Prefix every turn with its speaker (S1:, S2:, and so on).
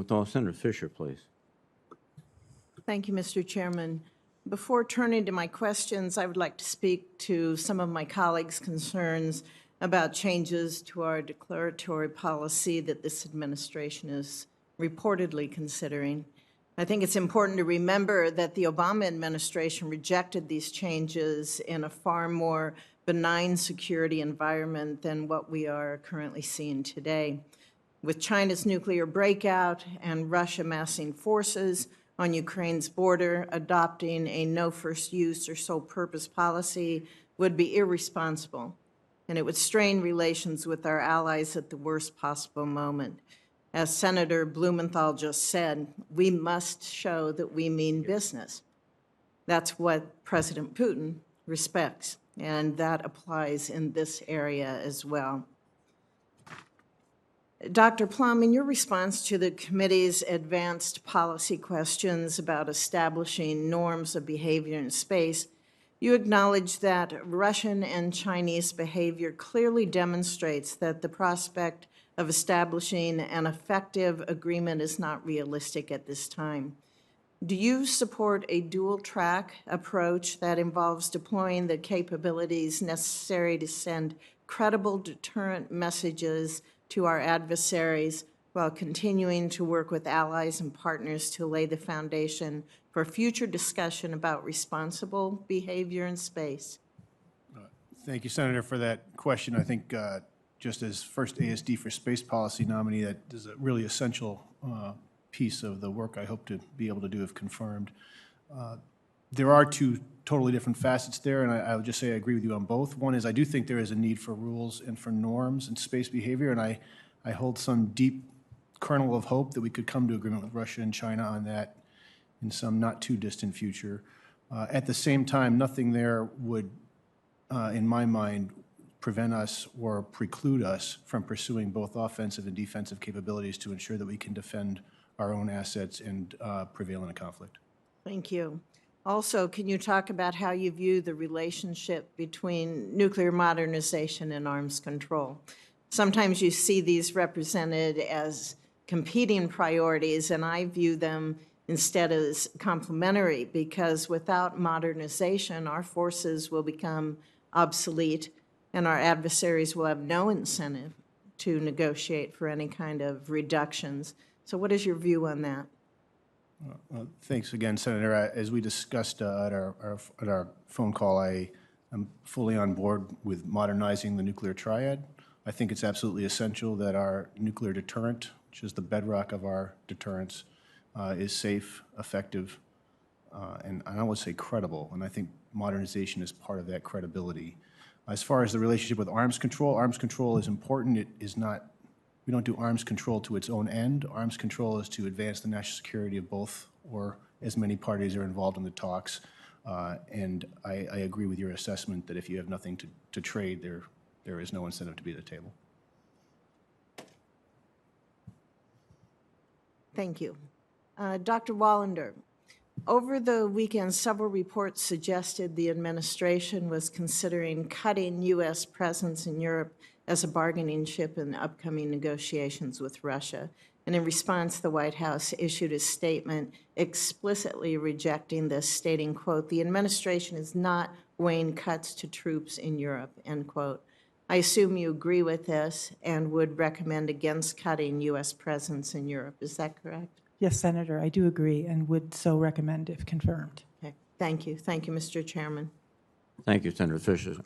S1: withdrawn. Senator Fischer, please.
S2: Thank you, Mr. Chairman. Before turning to my questions, I would like to speak to some of my colleagues' concerns about changes to our declaratory policy that this administration is reportedly considering. I think it's important to remember that the Obama administration rejected these changes in a far more benign security environment than what we are currently seeing today. With China's nuclear breakout and Russia massing forces on Ukraine's border, adopting a no first use or sole purpose policy would be irresponsible, and it would strain relations with our allies at the worst possible moment. As Senator Blumenthal just said, we must show that we mean business. That's what President Putin respects, and that applies in this area as well. Dr. Plumb, in your response to the committee's advanced policy questions about establishing norms of behavior in space, you acknowledge that Russian and Chinese behavior clearly demonstrates that the prospect of establishing an effective agreement is not realistic at this time. Do you support a dual-track approach that involves deploying the capabilities necessary to send credible deterrent messages to our adversaries while continuing to work with allies and partners to lay the foundation for future discussion about responsible behavior in space?
S3: Thank you, Senator, for that question. I think just as first ASD for space policy nominee, that is a really essential piece of the work I hope to be able to do if confirmed. There are two totally different facets there, and I would just say I agree with you on both. One is I do think there is a need for rules and for norms in space behavior, and I hold some deep kernel of hope that we could come to agreement with Russia and China on that in some not too distant future. At the same time, nothing there would, in my mind, prevent us or preclude us from pursuing both offensive and defensive capabilities to ensure that we can defend our own assets and prevail in a conflict.
S2: Thank you. Also, can you talk about how you view the relationship between nuclear modernization and arms control? Sometimes you see these represented as competing priorities, and I view them instead as complementary, because without modernization, our forces will become obsolete and our adversaries will have no incentive to negotiate for any kind of reductions. So what is your view on that?
S3: Thanks again, Senator. As we discussed at our phone call, I am fully on board with modernizing the nuclear triad. I think it's absolutely essential that our nuclear deterrent, which is the bedrock of our deterrence, is safe, effective, and I would say credible. And I think modernization is part of that credibility. As far as the relationship with arms control is important. It is not. We don't do arms control to its own end. Arms control is to advance the national security of both or as many parties are involved in the talks. And I agree with your assessment that if you have nothing to trade, there is no incentive to be at the table.
S2: Thank you. Dr. Wallander, over the weekend, several reports suggested the administration was considering cutting U.S. presence in Europe as a bargaining chip in the upcoming negotiations with Russia. And in response, the White House issued a statement explicitly rejecting this, stating, quote, "The administration is not weighing cuts to troops in Europe," end quote. I assume you agree with this and would recommend against cutting U.S. presence in Europe. Is that correct?
S4: Yes, Senator, I do agree and would so recommend if confirmed.
S2: Okay. Thank you. Thank you, Mr. Chairman.
S1: Thank you, Senator Fischer.